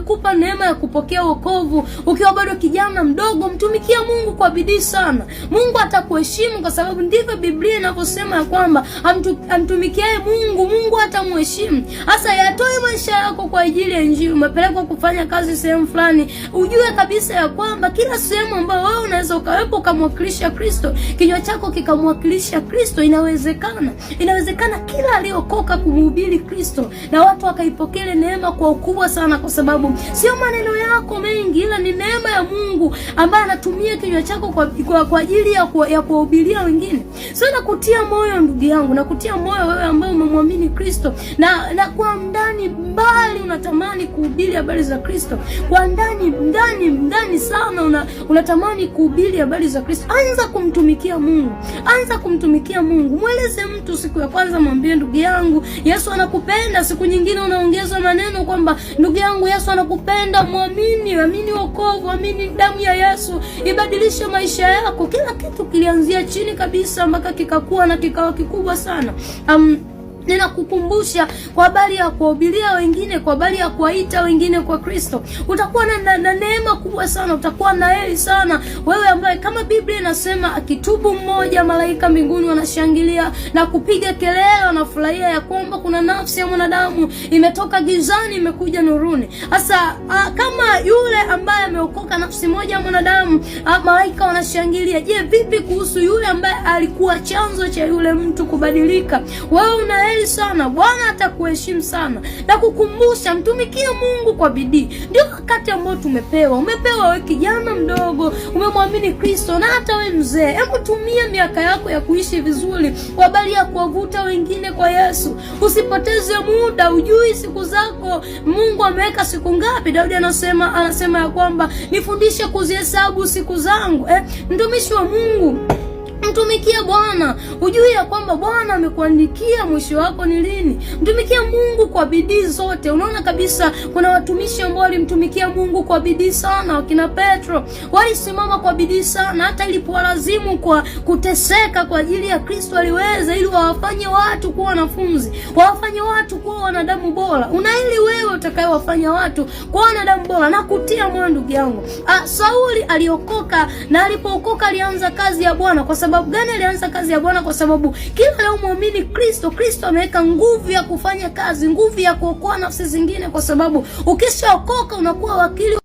amekupa neema ya kupokea wokovu ukiwa bado kijana mdogo, mtumikia Mungu kwa bidii sana. Mungu atakuheshimu kwa sababu ndivyo Biblia inavyosema ya kwamba amtumikiaye Mungu, Mungu atamheshimu. Hasa yatoe maisha yako kwa ajili ya Injili. Umepelekwa kufanya kazi sehemu fulani, ujue kabisa ya kwamba kila sehemu ambayo wewe unaweza ukawepo ukamwakilisha Kristo, kinywa chako kikamwakilisha Kristo. Inawezekana kila aliokoka kumhubiri Kristo na watu wakaipokea neema kwa ukubwa sana, kwa sababu sio maneno yako mengi, ila ni neema ya Mungu ambaye anatumia kinywa chako kwa ajili ya kuwahubiria wengine. So nakutia moyo ndugu yangu, nakutia moyo wewe ambaye umemwamini Kristo na kwa ndani mbali unatamani kuhubiri habari za Kristo. Kwa ndani sana unatamani kuhubiri habari za Kristo. Anza kumtumikia Mungu. Anza kumtumikia Mungu. Mweleze mtu siku ya kwanza, mwambie ndugu yangu, Yesu anakupenda. Siku nyingine unaongeza maneno kwamba ndugu yangu, Yesu anakupenda, amini wokovu, amini damu ya Yesu, ibadilishe maisha yako. Kila kitu kilianzia chini kabisa mpaka kikakuwa na kikawa kikubwa sana. Ninakukumbusha kwa habari ya kuhubiria wengine, kwa habari ya kuwaita wengine kwa Kristo. Utakuwa na neema kubwa sana, utakuwa na heri sana. Wewe ambaye kama Biblia inasema akitubu mmoja, malaika mbinguni wanashangilia na kupiga kelele, wanafurahia ya kwamba kuna nafsi ya mwanadamu imetoka gizani imekuja nuruni. Sasa kama yule ambaye ameokoka nafsi moja ya mwanadamu, malaika wanashangilia, je, vipi kuhusu yule ambaye alikuwa chanzo cha yule mtu kubadilika? Wewe una sana. Bwana atakuheshimu sana. Na kukumbusha, mtumikie Mungu kwa bidii. Ndio wakati ambao umepewa wewe kijana mdogo, umemwamini Kristo, na hata wewe mzee. Hebu tumia miaka yako ya kuishi vizuri kwa habari ya kuwavuta wengine kwa Yesu. Usipoteze muda, ujui siku zako Mungu ameweka siku ngapi. Daudi anasema ya kwamba nifundishe kuzihesabu siku zangu. Mtumishi wa Mungu, mtumikia Bwana. Ujue ya kwamba Bwana amekuandikia mwisho wako ni lini. Mtumikia Mungu kwa bidii zote. Unaona kabisa kuna watumishi ambao walimtumikia Mungu kwa bidii sana. Wakina Petro walisimama kwa bidii sana, hata ilipowalazimu kwa kuteseka kwa ajili ya Kristo aliweza, ili wawafanye watu kuwa wanafunzi, wawafanye watu kuwa wanadamu bora. Unaili wewe utakayewafanya watu kuwa wanadamu bora. Na kutia moyo ndugu yangu, Sauli aliokoka, na alipookoka alianza kazi ya Bwana. Kwa sababu gani alianza kazi ya Bwana? Kwa sababu kila leo muamini Kristo, Kristo ameweka nguvu ya kufanya kazi, nguvu ya kuokoa nafsi zingine. Kwa sababu ukishaokoka unakuwa wakili